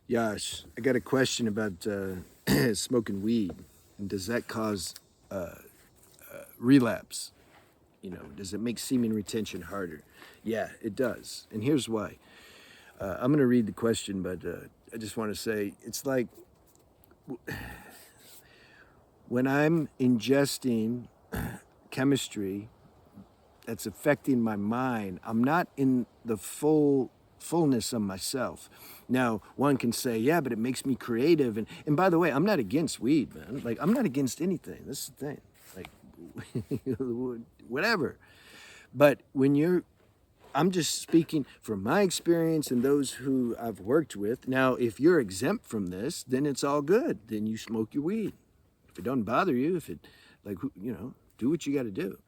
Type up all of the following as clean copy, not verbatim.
Yash, I got a question about smoking weed. And does that cause relapse? Does it make semen retention harder? Yeah, it does. And here's why. I'm going to read the question, but I just want to say it's like when I'm ingesting chemistry that's affecting my mind, I'm not in the fullness of myself. Now, one can say, yeah, but it makes me creative. And by the way, I'm not against weed, man. Like, I'm not against anything. This is the thing. Like, whatever. But I'm just speaking from my experience and those who I've worked with. Now, if you're exempt from this, then it's all good. Then you smoke your weed. If it doesn't bother you, like, do what you got to do.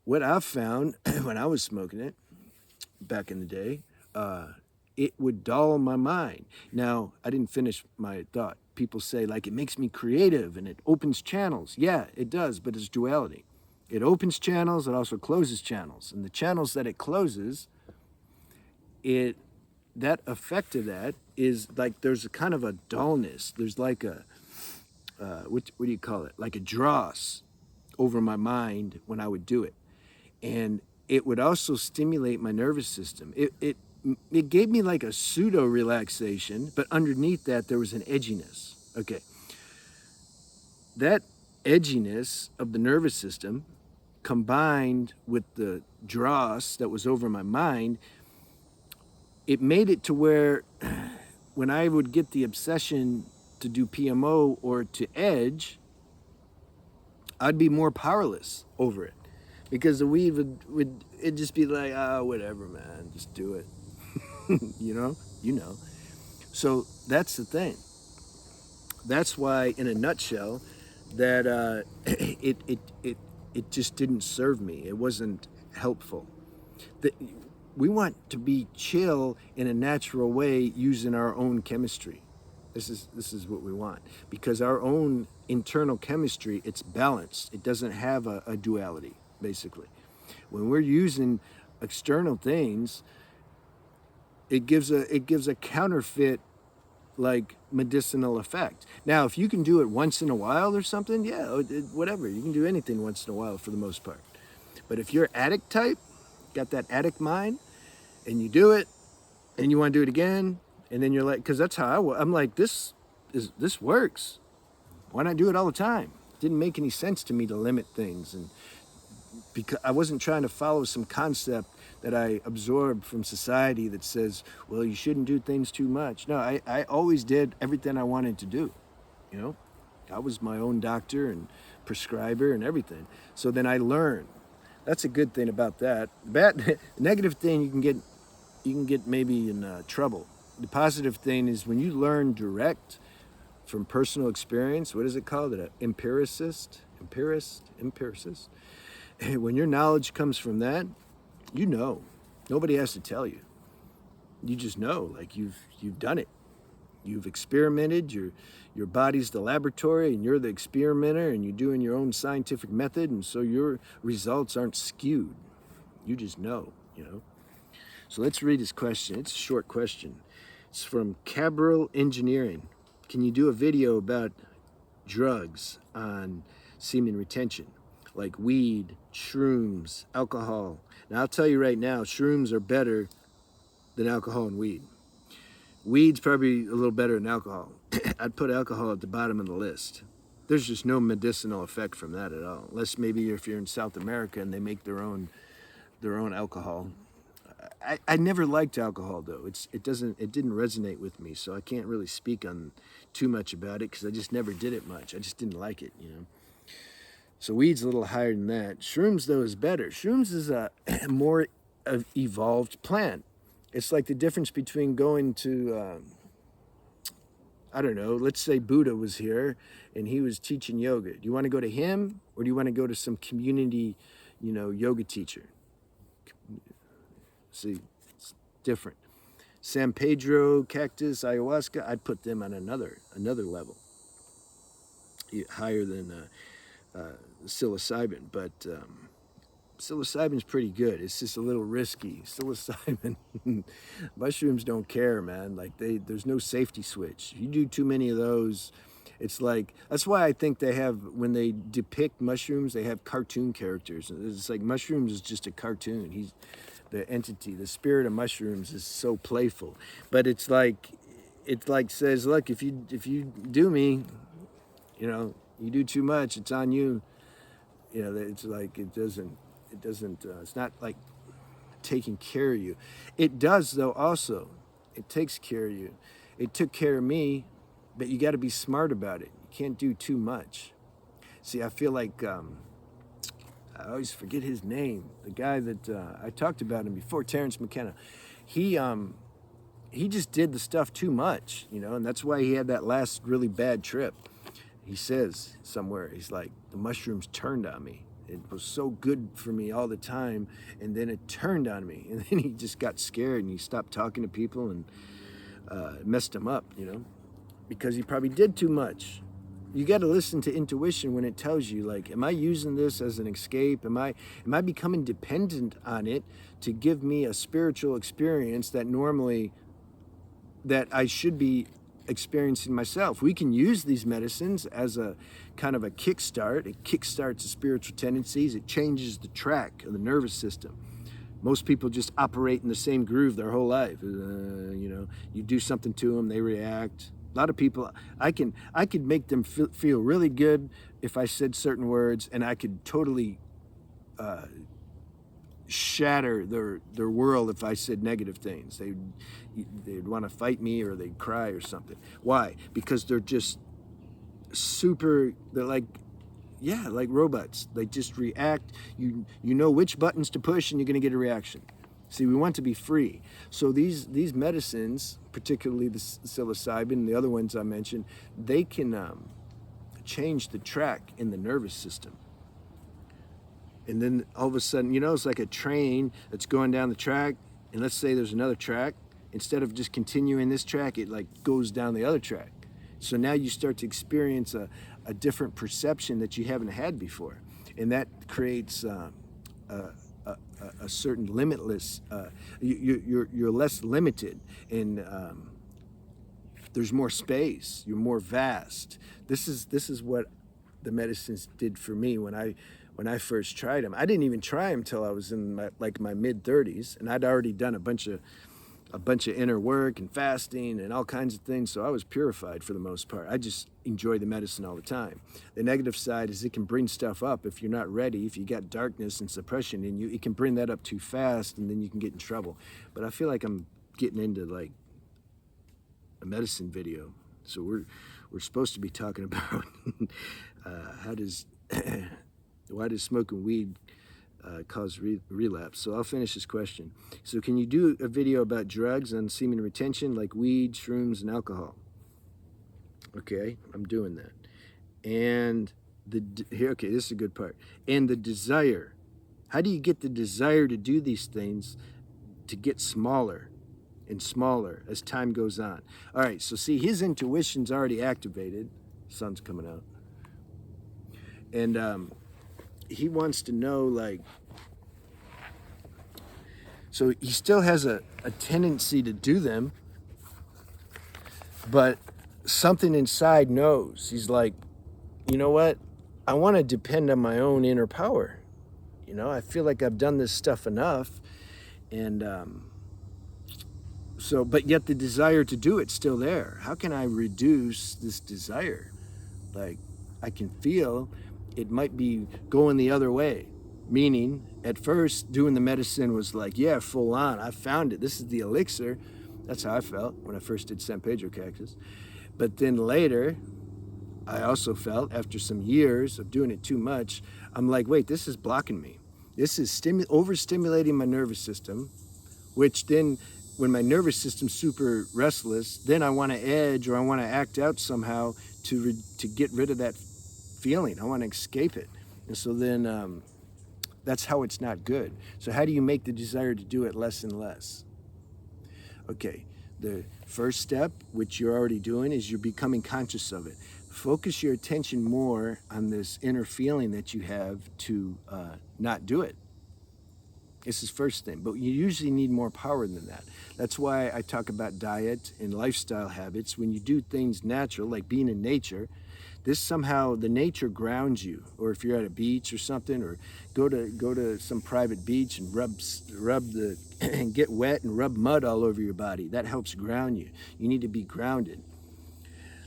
What I've found when I was smoking it back in the day, it would dull my mind. Now, I didn't finish my thought. People say, like, it makes me creative and it opens channels. Yeah, it does, but it's duality. It opens channels, it also closes channels. And the channels that it closes, that effect of that is like there's a kind of a dullness. There's like what do you call it? Like a dross over my mind when I would do it. And it would also stimulate my nervous system. It gave me like a pseudo relaxation, but underneath that there was an edginess. Okay, that edginess of the nervous system combined with the dross that was over my mind, it made it to where when I would get the obsession to do PMO or to edge, I'd be more powerless over it because the weed would it'd just be like, whatever, man, just do it. you know, you know. So that's the thing. That's why, in a nutshell, that it just didn't serve me. It wasn't helpful. The, we want to be chill in a natural way using our own chemistry. This is what we want because our own internal chemistry, it's balanced. It doesn't have a duality basically. When we're using external things, it gives a counterfeit like medicinal effect. Now, if you can do it once in a while or something, yeah, whatever. You can do anything once in a while for the most part. But if you're addict type, got that addict mind, and you do it, and you want to do it again, and then you're like, because that's how I'm like, this works. Why not do it all the time? It didn't make any sense to me to limit things, and because I wasn't trying to follow some concept that I absorbed from society that says, well, you shouldn't do things too much. No, I always did everything I wanted to do. You know, I was my own doctor and prescriber and everything. So then I learned. That's a good thing about that. Bad, negative thing you can get maybe in trouble. The positive thing is when you learn direct from personal experience. What is it called? An empiricist. When your knowledge comes from that, you know. Nobody has to tell you. You just know, like you've done it. You've experimented. Your body's the laboratory, and you're the experimenter, and you're doing your own scientific method, and so your results aren't skewed. You just know, you know. So let's read his question. It's a short question. It's from Cabral Engineering. Can you do a video about drugs on semen retention, like weed, shrooms, alcohol? Now, I'll tell you right now, shrooms are better than alcohol and weed. Weed's probably a little better than alcohol. I'd put alcohol at the bottom of the list. There's just no medicinal effect from that at all, unless maybe if you're in South America and they make their own alcohol. I never liked alcohol though. It didn't resonate with me, so I can't really speak on too much about it because I just never did it much. I just didn't like it, you know. So weed's a little higher than that. Shrooms though is better. Shrooms is a more evolved plant. It's like the difference between going to I don't know, let's say Buddha was here and he was teaching yoga. Do you want to go to him or do you want to go to some community, yoga teacher? See, it's different. San Pedro, cactus, ayahuasca, I'd put them on another level, higher than psilocybin. But psilocybin's pretty good. It's just a little risky. Psilocybin, mushrooms don't care, man. Like there's no safety switch. You do too many of those, it's like, that's why I think they have, when they depict mushrooms, they have cartoon characters. It's like mushrooms is just a cartoon. He's the entity, the spirit of mushrooms is so playful. But it's like says, look, if you do me, you do too much, it's on you. It's like it's not like taking care of you. It does though also. It takes care of you. It took care of me, but you got to be smart about it. You can't do too much. See, I feel like I always forget his name. The guy that I talked about him before, Terrence McKenna. He just did the stuff too much, and that's why he had that last really bad trip. He says somewhere, he's like, the mushrooms turned on me. It was so good for me all the time, and then it turned on me. And then he just got scared, and he stopped talking to people, and it messed him up, because he probably did too much. You got to listen to intuition when it tells you, like, am I using this as an escape? Am I becoming dependent on it to give me a spiritual experience that I should be experiencing myself? We can use these medicines as a kind of a kickstart. It kickstarts the spiritual tendencies. It changes the track of the nervous system. Most people just operate in the same groove their whole life. You do something to them, they react. A lot of people, I could make them feel really good if I said certain words, and I could totally shatter their world if I said negative things. They'd want to fight me, or they'd cry or something. Why? Because they're just they're like robots. They just react. You know which buttons to push, and you're going to get a reaction. See, we want to be free. So these medicines, particularly the psilocybin and the other ones I mentioned, they can change the track in the nervous system. And then all of a sudden, it's like a train that's going down the track, and let's say there's another track. Instead of just continuing this track, it like goes down the other track. So now you start to experience a different perception that you haven't had before. And that creates a certain limitless, you're less limited, and there's more space, you're more vast. This is what the medicines did for me when I first tried them. I didn't even try them till I was in my mid-30s, and I'd already done a bunch of inner work and fasting and all kinds of things, so I was purified for the most part. I just enjoy the medicine all the time. The negative side is it can bring stuff up if you're not ready. If you got darkness and suppression in you, it can bring that up too fast, and then you can get in trouble. But I feel like I'm getting into like a medicine video, so we're supposed to be talking about why does smoking weed cause relapse? So I'll finish this question. So can you do a video about drugs and semen retention, like weed, shrooms, and alcohol? Okay, I'm doing that. And okay, this is a good part. And the desire. How do you get the desire to do these things to get smaller and smaller as time goes on? All right, so see, his intuition's already activated. Sun's coming out. And he wants to know, like, so he still has a tendency to do them, but something inside knows. He's like, you know what? I want to depend on my own inner power. I feel like I've done this stuff enough, and but yet the desire to do it's still there. How can I reduce this desire? Like, I can feel it might be going the other way. Meaning, at first, doing the medicine was like, yeah, full on. I found it. This is the elixir. That's how I felt when I first did San Pedro cactus. But then later, I also felt, after some years of doing it too much, I'm like, wait, this is blocking me. This is overstimulating my nervous system, which then, when my nervous system's super restless, then I want to edge, or I want to act out somehow to get rid of that feeling. I want to escape it. And so then that's how it's not good. So how do you make the desire to do it less and less? Okay, the first step, which you're already doing, is you're becoming conscious of it. Focus your attention more on this inner feeling that you have to not do it. This is first thing, but you usually need more power than that. That's why I talk about diet and lifestyle habits. When you do things natural, like being in nature, this somehow, the nature grounds you. Or if you're at a beach or something, or go to some private beach and rub the and get wet and rub mud all over your body. That helps ground you. You need to be grounded.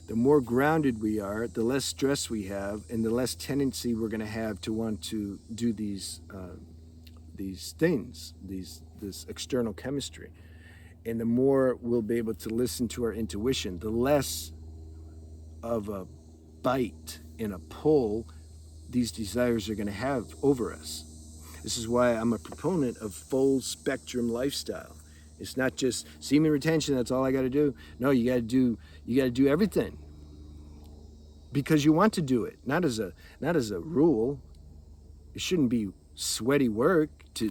The more grounded we are, the less stress we have, and the less tendency we're going to have to want to do these things, this external chemistry. And the more we'll be able to listen to our intuition, the less of a bite and a pull these desires are going to have over us. This is why I'm a proponent of full spectrum lifestyle. It's not just semen retention, that's all I got to do. No, you got to do everything because you want to do it, not as a rule. It shouldn't be sweaty work to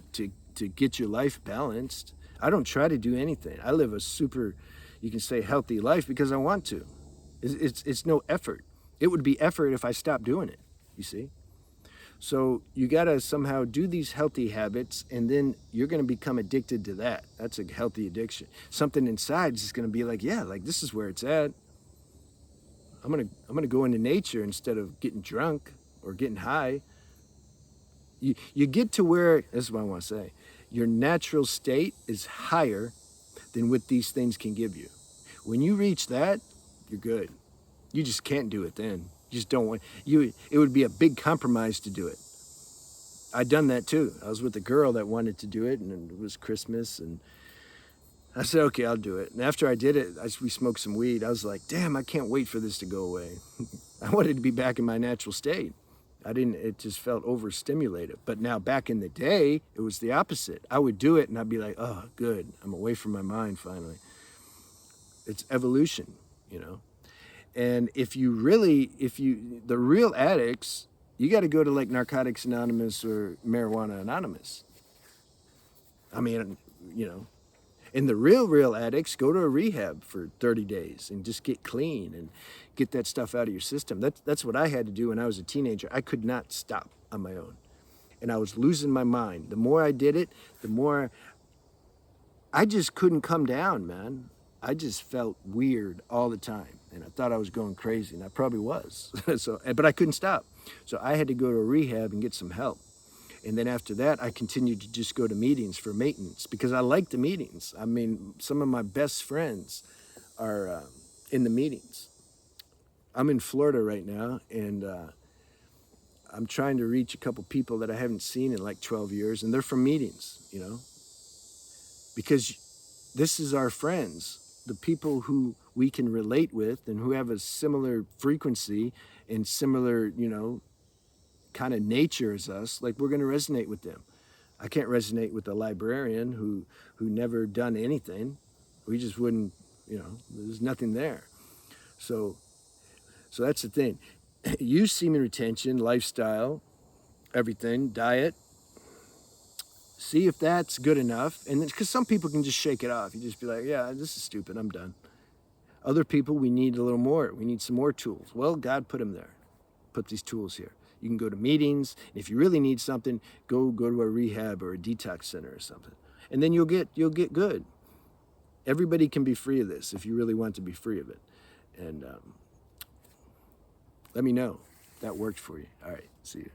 get your life balanced. I don't try to do anything. I live a super, you can say, healthy life because I want to. It's no effort. It would be effort if I stopped doing it, you see? So you got to somehow do these healthy habits, and then you're going to become addicted to that. That's a healthy addiction. Something inside is just going to be like, yeah, like this is where it's at. I'm going to go into nature instead of getting drunk or getting high. You get to where, this is what I want to say, your natural state is higher than what these things can give you. When you reach that, you're good. You just can't do it then. You just don't want, it would be a big compromise to do it. I'd done that too. I was with a girl that wanted to do it, and it was Christmas, and I said, okay, I'll do it. And after I did it, we smoked some weed. I was like, damn, I can't wait for this to go away. I wanted to be back in my natural state. It just felt overstimulated. But now back in the day, it was the opposite. I would do it and I'd be like, oh, good. I'm away from my mind finally. It's evolution, you know? And the real addicts, you got to go to like Narcotics Anonymous or Marijuana Anonymous. I mean, you know, and the real addicts go to a rehab for 30 days and just get clean and get that stuff out of your system. That's what I had to do when I was a teenager. I could not stop on my own. And I was losing my mind. The more I did it, the more I just couldn't come down, man. I just felt weird all the time. And I thought I was going crazy, and I probably was. But I couldn't stop. So I had to go to a rehab and get some help. And then after that, I continued to just go to meetings for maintenance because I like the meetings. I mean, some of my best friends are in the meetings. I'm in Florida right now, and I'm trying to reach a couple people that I haven't seen in like 12 years, and they're from meetings, you know, because this is our friends, the people who we can relate with and who have a similar frequency and similar, you know, kind of nature as us. Like, we're going to resonate with them. I can't resonate with a librarian who never done anything. We just wouldn't, you know, there's nothing there. So that's the thing. Use semen retention, lifestyle, everything, diet. See if that's good enough. And because some people can just shake it off. You just be like, yeah, this is stupid, I'm done. Other people, we need a little more. We need some more tools. Well, God put them there. Put these tools here. You can go to meetings. If you really need something, go to a rehab or a detox center or something. And then you'll get good. Everybody can be free of this if you really want to be free of it. And let me know if that worked for you. All right, see you.